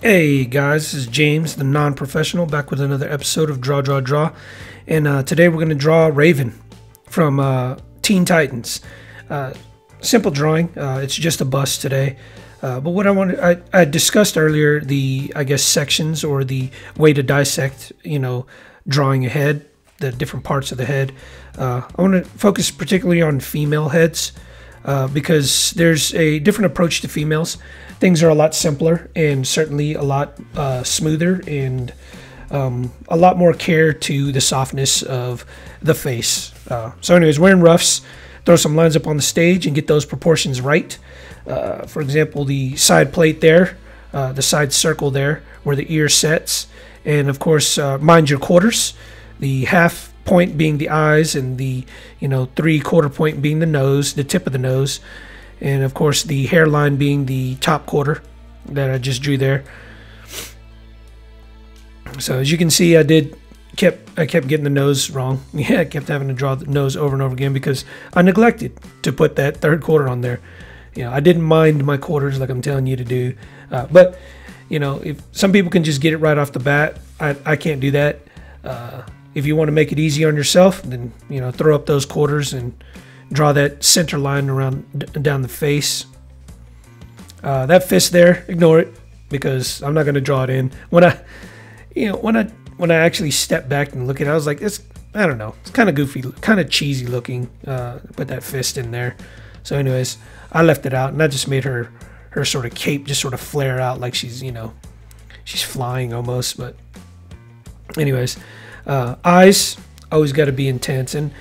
Hey guys, this is James, the non-professional, back with another episode of Draw. And today we're going to draw Raven from Teen Titans. Simple drawing, it's just a bust today. But what I discussed earlier, I guess sections or the way to dissect, drawing a head, the different parts of the head. I want to focus particularly on female heads because there's a different approach to females. Things are a lot simpler and certainly a lot smoother and a lot more care to the softness of the face. So anyways, wearing roughs, throw some lines up on the stage and get those proportions right. For example, the side plate there, the side circle there where the ear sets. And of course, mind your quarters, the half point being the eyes and the 3/4 point being the nose, the tip of the nose. And of course the hairline being the top quarter that I just drew there. So as you can see, I kept getting the nose wrong. Yeah, I kept having to draw the nose over and over again because I neglected to put that third quarter on there. I didn't mind my quarters like I'm telling you to do. But if some people can just get it right off the bat, I can't do that. If you want to make it easy on yourself, then throw up those quarters and draw that center line down the face. That fist there, ignore it because I'm not going to draw it in. When I actually stepped back and look at it, I was like, I don't know, it's kind of goofy, kind of cheesy looking. Put that fist in there. So anyways, I left it out and I just made her sort of cape just sort of flare out like she's she's flying almost. But anyways, eyes always got to be intense, and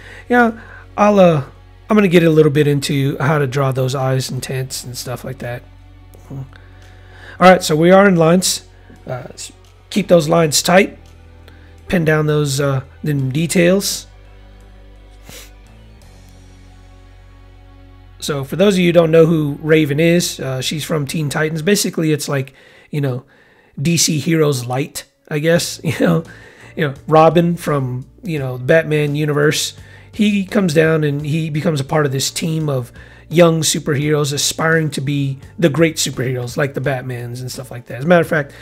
I'm going to get a little bit into how to draw those eyes intense and stuff like that. All right, so we are in lines. Keep those lines tight. Pin down those them details. So for those of you who don't know who Raven is, she's from Teen Titans. Basically, it's like, DC Heroes Light, I guess. Robin from, Batman universe. He comes down and he becomes a part of this team of young superheroes aspiring to be the great superheroes like the Batmans and stuff like that. As a matter of fact,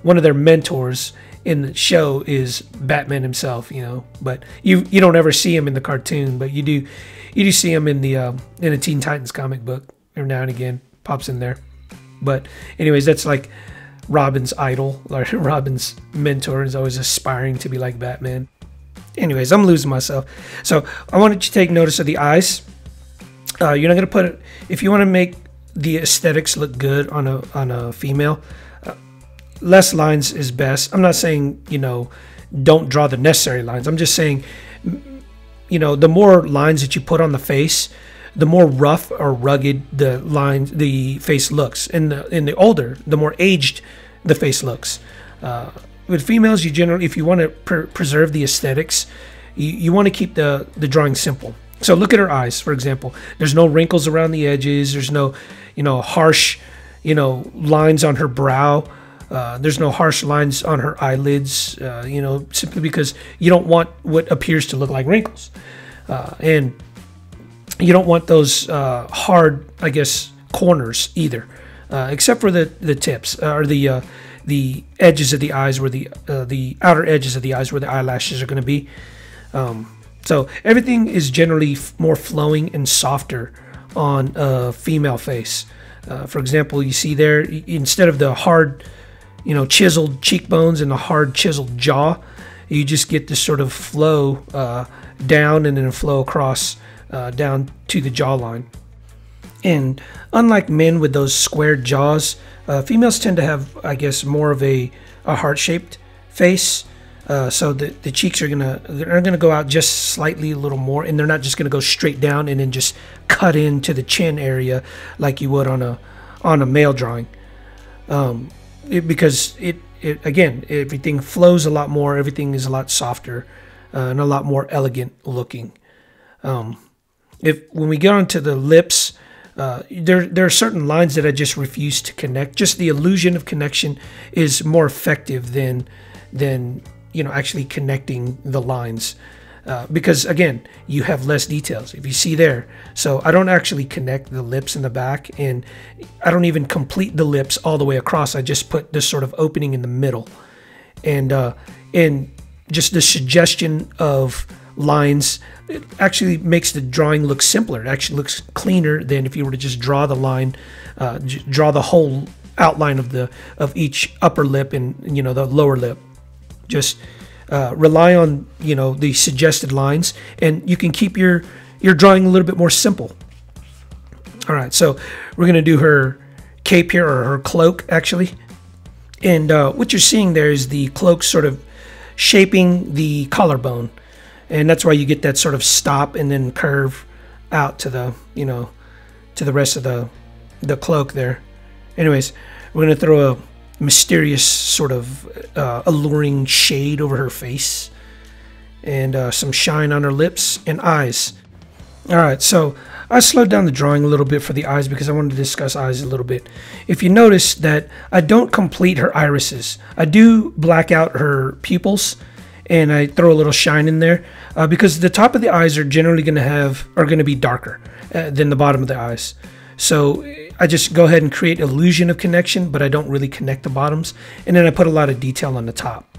one of their mentors in the show is Batman himself, but you don't ever see him in the cartoon, but you do see him in a Teen Titans comic book every now and again, pops in there. But anyways, that's like Robin's idol, or Robin's mentor is always aspiring to be like Batman. Anyways, I'm losing myself. So I wanted you to take notice of the eyes. You're not going to put it, if you want to make the aesthetics look good on a female, less lines is best. I'm not saying, don't draw the necessary lines. I'm just saying, the more lines that you put on the face, the more rough or rugged the face looks. And the older, the more aged the face looks. With females, you generally, if you want to preserve the aesthetics, you want to keep the drawing simple. So look at her eyes, for example. There's no wrinkles around the edges. There's no, harsh, lines on her brow. There's no harsh lines on her eyelids, simply because you don't want what appears to look like wrinkles. And you don't want those hard, I guess, corners either, except for the tips or the edges of the eyes, where the outer edges of the eyes where the eyelashes are going to be. So everything is generally more flowing and softer on a female face. For example, you see there, instead of the hard, chiseled cheekbones and the hard chiseled jaw, you just get this sort of flow down and then a flow across down to the jawline. And unlike men with those squared jaws, females tend to have, I guess, more of a heart-shaped face. So the cheeks are gonna go out just slightly a little more, and they're not just gonna go straight down and then just cut into the chin area like you would on a male drawing. Because again, everything flows a lot more. Everything is a lot softer and a lot more elegant looking. When we get onto the lips, there are certain lines that I just refuse to connect. Just the illusion of connection is more effective than actually connecting the lines. because again, you have less details if you see there. So I don't actually connect the lips in the back, and I don't even complete the lips all the way across. I just put this sort of opening in the middle, and just the suggestion of lines, it actually makes the drawing look simpler. It actually looks cleaner than if you were to just draw the line, draw the whole outline of each upper lip and the lower lip. Just rely on the suggested lines, and you can keep your drawing a little bit more simple. All right, so we're gonna do her cape here, or her cloak actually, and what you're seeing there is the cloak sort of shaping the collarbone, and that's why you get that sort of stop and then curve out to the to the rest of the cloak there. Anyways, we're gonna throw a mysterious sort of alluring shade over her face, and some shine on her lips and eyes. All right, so I slowed down the drawing a little bit for the eyes because I wanted to discuss eyes a little bit. If you notice that I don't complete her irises, I do black out her pupils, and I throw a little shine in there because the top of the eyes are generally going to be darker than the bottom of the eyes. So I just go ahead and create illusion of connection, but I don't really connect the bottoms, and then I put a lot of detail on the top.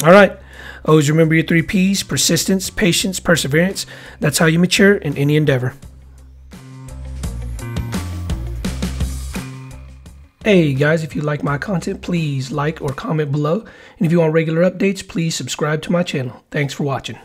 All right. Always remember your 3 P's: persistence, patience, perseverance. That's how you mature in any endeavor. Hey guys, if you like my content, please like or comment below. And if you want regular updates, please subscribe to my channel. Thanks for watching.